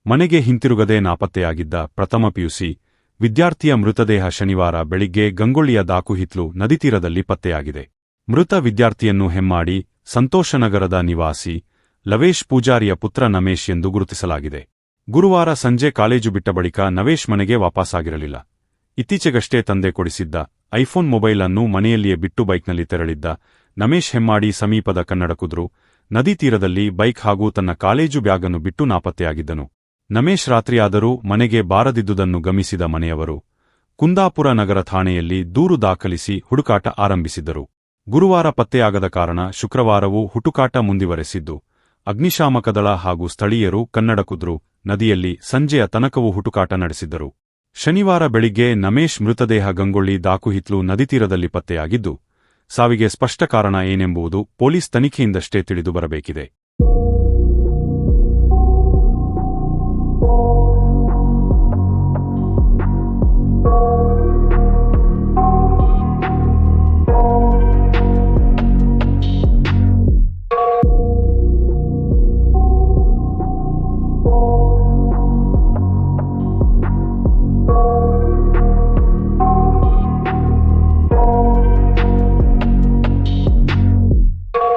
ಮನೆಗೆ ಹಿಂತಿರುಗದೆ ನಾಪತ್ತೆಯಾಗಿದ್ದ ಪ್ರಥಮ ಪಿಯುಸಿ ವಿದ್ಯಾರ್ಥಿಯ ಮೃತದೇಹ ಶನಿವಾರ ಬೆಳಿಗ್ಗೆ ಗಂಗೊಳ್ಳಿಯ ದಾಕುಹಿತ್ಲು ನದಿತೀರದಲ್ಲಿ ಪತ್ತೆಯಾಗಿದೆ. ಮೃತ ವಿದ್ಯಾರ್ಥಿಯನ್ನು ಹೆಮ್ಮಾಡಿ ಸಂತೋಷನಗರದ ನಿವಾಸಿ ಲವೇಶ್ ಪೂಜಾರಿಯ ಪುತ್ರ ನಮೇಶ್ ಎಂದು ಗುರುತಿಸಲಾಗಿದೆ. ಗುರುವಾರ ಸಂಜೆ ಕಾಲೇಜು ಬಿಟ್ಟ ಬಳಿಕ ನವೇಶ್ ಮನೆಗೆ ವಾಪಸ್ಸಾಗಿರಲಿಲ್ಲ. ಇತ್ತೀಚೆಗಷ್ಟೇ ತಂದೆ ಕೊಡಿಸಿದ್ದ ಐಫೋನ್ ಮೊಬೈಲ್ ಅನ್ನು ಮನೆಯಲ್ಲಿಯೇ ಬಿಟ್ಟು ಬೈಕ್ನಲ್ಲಿ ತೆರಳಿದ್ದ ನಮೇಶ್ ಹೆಮ್ಮಾಡಿ ಸಮೀಪದ ಕನ್ನಡಕುದ್ರು ನದಿ ತೀರದಲ್ಲಿ ಬೈಕ್ ಹಾಗೂ ತನ್ನ ಕಾಲೇಜು ಬ್ಯಾಗನ್ನು ಬಿಟ್ಟು ನಾಪತ್ತೆಯಾಗಿದ್ದನು. ನಮೇಶ್ ರಾತ್ರಿಯಾದರೂ ಮನೆಗೆ ಬಾರದಿದ್ದುದನ್ನು ಗಮನಿಸಿದ ಮನೆಯವರು ಕುಂದಾಪುರ ನಗರ ಠಾಣೆಯಲ್ಲಿ ದೂರು ದಾಖಲಿಸಿ ಹುಡುಕಾಟ ಆರಂಭಿಸಿದ್ದರು. ಗುರುವಾರ ಪತ್ತೆಯಾಗದ ಕಾರಣ ಶುಕ್ರವಾರವೂ ಹುಡುಕಾಟ ಮುಂದುವರೆಸಿದ್ದು, ಅಗ್ನಿಶಾಮಕ ದಳ ಹಾಗೂ ಸ್ಥಳೀಯರು ಕನ್ನಡಕುದ್ರು ನದಿಯಲ್ಲಿ ಸಂಜೆಯ ತನಕವೂ ಹುಡುಕಾಟ ನಡೆಸಿದ್ದರು. ಶನಿವಾರ ಬೆಳಿಗ್ಗೆ ನಮೇಶ್ ಮೃತದೇಹ ಗಂಗೊಳ್ಳಿ ದಾಕುಹಿತ್ಲು ನದಿತೀರದಲ್ಲಿ ಪತ್ತೆಯಾಗಿದ್ದು, ಸಾವಿಗೆ ಸ್ಪಷ್ಟ ಕಾರಣ ಏನೆಂಬುದು ಪೊಲೀಸ್ ತನಿಖೆಯಿಂದಷ್ಟೇ ತಿಳಿದು ಬರಬೇಕಿದೆ.